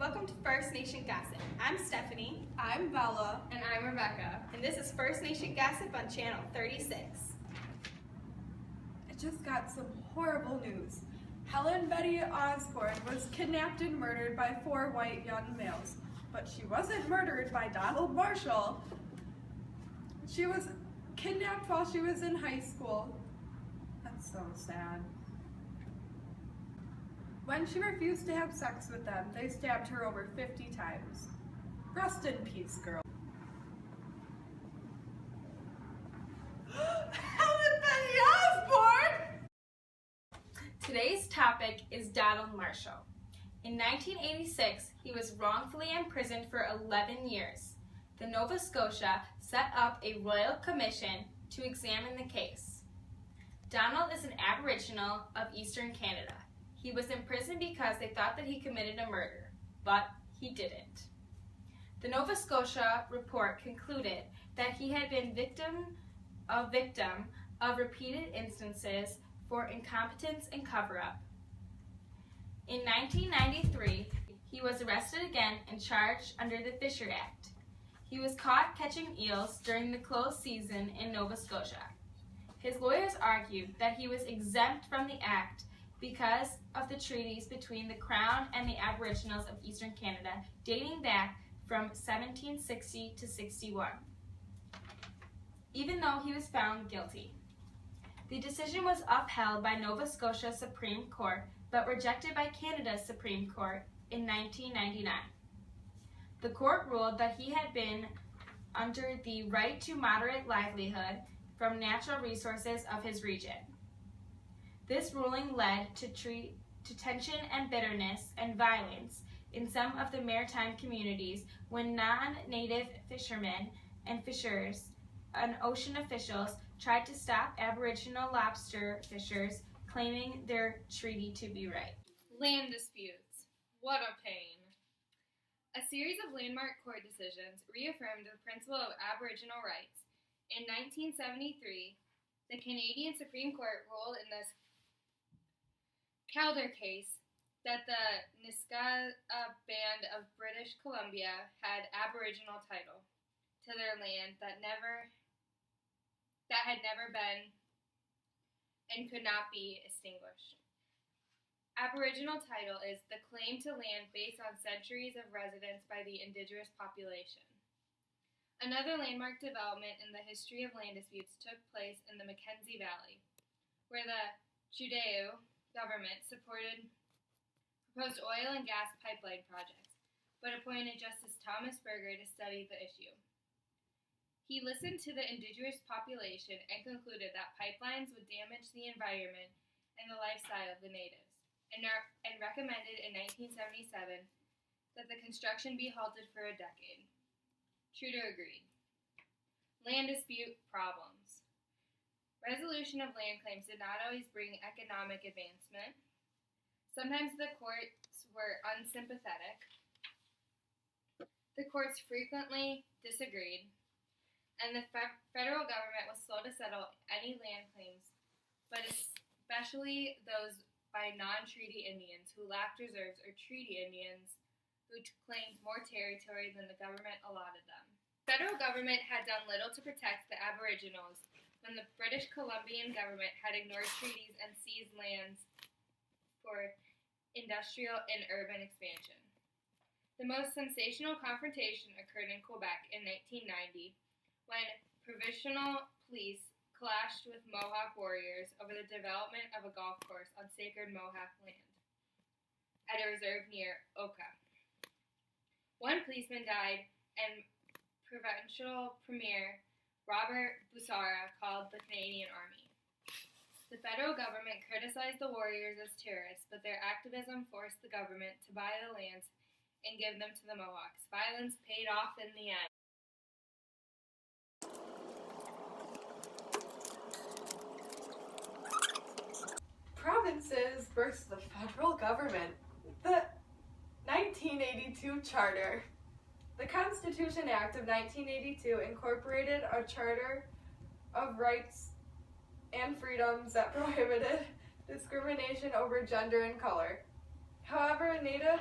welcome to First Nation Gossip. I'm Stephanie. I'm Bella. And I'm Rebecca. And this is First Nation Gossip on Channel 36. I just got some horrible news. Helen Betty Osborne was kidnapped and murdered by 4 white young males. But she wasn't murdered by Donald Marshall. She was kidnapped while she was in high school. That's so sad. When she refused to have sex with them, they stabbed her over 50 times. Rest in peace, girl. Helen Betty Osborne! Today's topic is Donald Marshall. In 1986, he was wrongfully imprisoned for 11 years. The Nova Scotia set up a royal commission to examine the case. Donald is an Aboriginal of Eastern Canada. He was imprisoned because they thought that he committed a murder, but he didn't. The Nova Scotia report concluded that he had been victim of repeated instances for incompetence and cover-up. In 1993, he was arrested again and charged under the Fisher Act. He was caught catching eels during the closed season in Nova Scotia. His lawyers argued that he was exempt from the act because of the treaties between the Crown and the Aboriginals of Eastern Canada dating back from 1760 to 61, even though he was found guilty. The decision was upheld by Nova Scotia Supreme Court but rejected by Canada's Supreme Court in 1999. The court ruled that he had been under the right to moderate livelihood from natural resources of his region. This ruling led to tension and bitterness and violence in some of the maritime communities when non-native fishermen and fishers and ocean officials tried to stop Aboriginal lobster fishers, claiming their treaty to be right. Land disputes. What a pain. A series of landmark court decisions reaffirmed the principle of Aboriginal rights. In 1973, the Canadian Supreme Court ruled in the Calder case that the Nisga'a Band of British Columbia had Aboriginal title to their land that had never been and could not be extinguished. Aboriginal title is the claim to land based on centuries of residence by the indigenous population. Another landmark development in the history of land disputes took place in the Mackenzie Valley, where the Trudeau government proposed oil and gas pipeline projects, but appointed Justice Thomas Berger to study the issue. He listened to the indigenous population and concluded that pipelines would damage the environment and the lifestyle of the natives, and recommended in 1977 that the construction be halted for a decade. Trudeau agreed. Land dispute problems. Resolution of land claims did not always bring economic advancement. Sometimes the courts were unsympathetic. The courts frequently disagreed, and the federal government was slow to settle any land claims, but especially those by non-treaty Indians who lacked reserves or treaty Indians who claimed more territory than the government allotted them. The federal government had done little to protect the Aboriginals when the British Columbian government had ignored treaties and seized lands for industrial and urban expansion. The most sensational confrontation occurred in Quebec in 1990 when provincial police clashed with Mohawk warriors over the development of a golf course on sacred Mohawk land at a reserve near Oka. One policeman died, and provincial premier Robert Busara called the Canadian Army. The federal government criticized the warriors as terrorists, but their activism forced the government to buy the lands and give them to the Mohawks. Violence paid off in the end. Provinces versus the federal government. The 1982 Charter. The Constitution Act of 1982 incorporated a charter of rights and freedoms that prohibited discrimination over gender and color. However, Native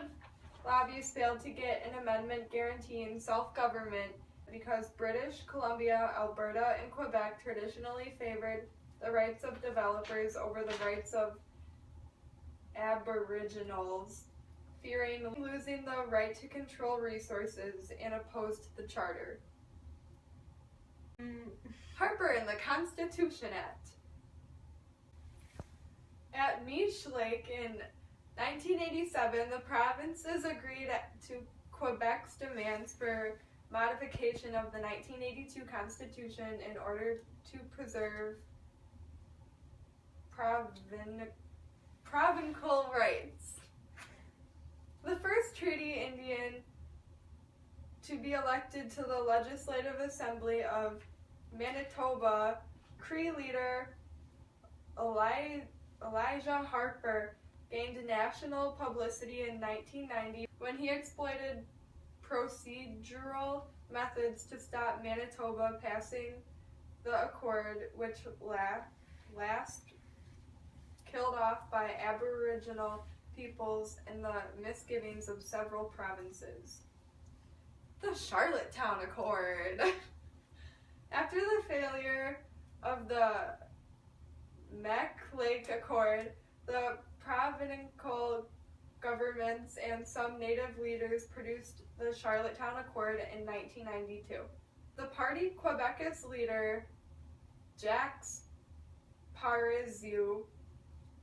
Lobbyists failed to get an amendment guaranteeing self-government because British Columbia, Alberta, and Quebec traditionally favored the rights of developers over the rights of Aboriginals, fearing losing the right to control resources, and opposed the charter. Harper and the Constitution Act. At Meech Lake in 1987, the provinces agreed to Quebec's demands for modification of the 1982 Constitution in order to preserve provincial rights. The first treaty Indian to be elected to the Legislative Assembly of Manitoba, Cree leader Elijah Harper gained national publicity in 1990 when he exploited procedural methods to stop Manitoba passing the accord, which last killed off by Aboriginal peoples and the misgivings of several provinces. The Charlottetown Accord. After the failure of the Meck Lake Accord, the provincial governments and some native leaders produced the Charlottetown Accord in 1992. The Parti Québécois leader, Jacques Parizeau,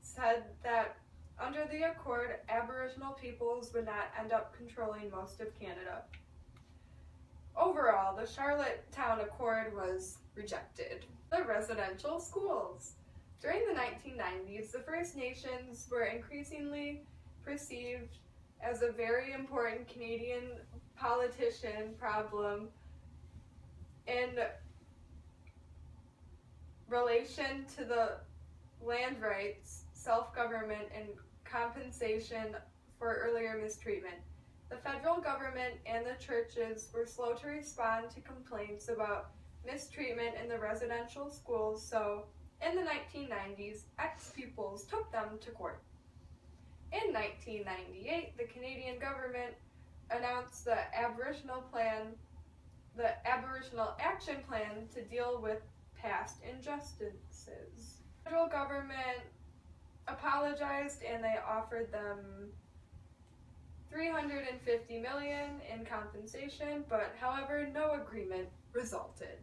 said that under the accord, Aboriginal peoples would not end up controlling most of Canada. Overall, the Charlottetown Accord was rejected. The residential schools. During the 1990s, the First Nations were increasingly perceived as a very important Canadian politician problem in relation to the land rights, self-government, and compensation for earlier mistreatment. The federal government and the churches were slow to respond to complaints about mistreatment in the residential schools, so in the 1990s, ex-pupils took them to court. In 1998, the Canadian government announced the Aboriginal Action Plan to deal with past injustices. The federal government apologized and they offered them $350 million in compensation, but however, no agreement resulted.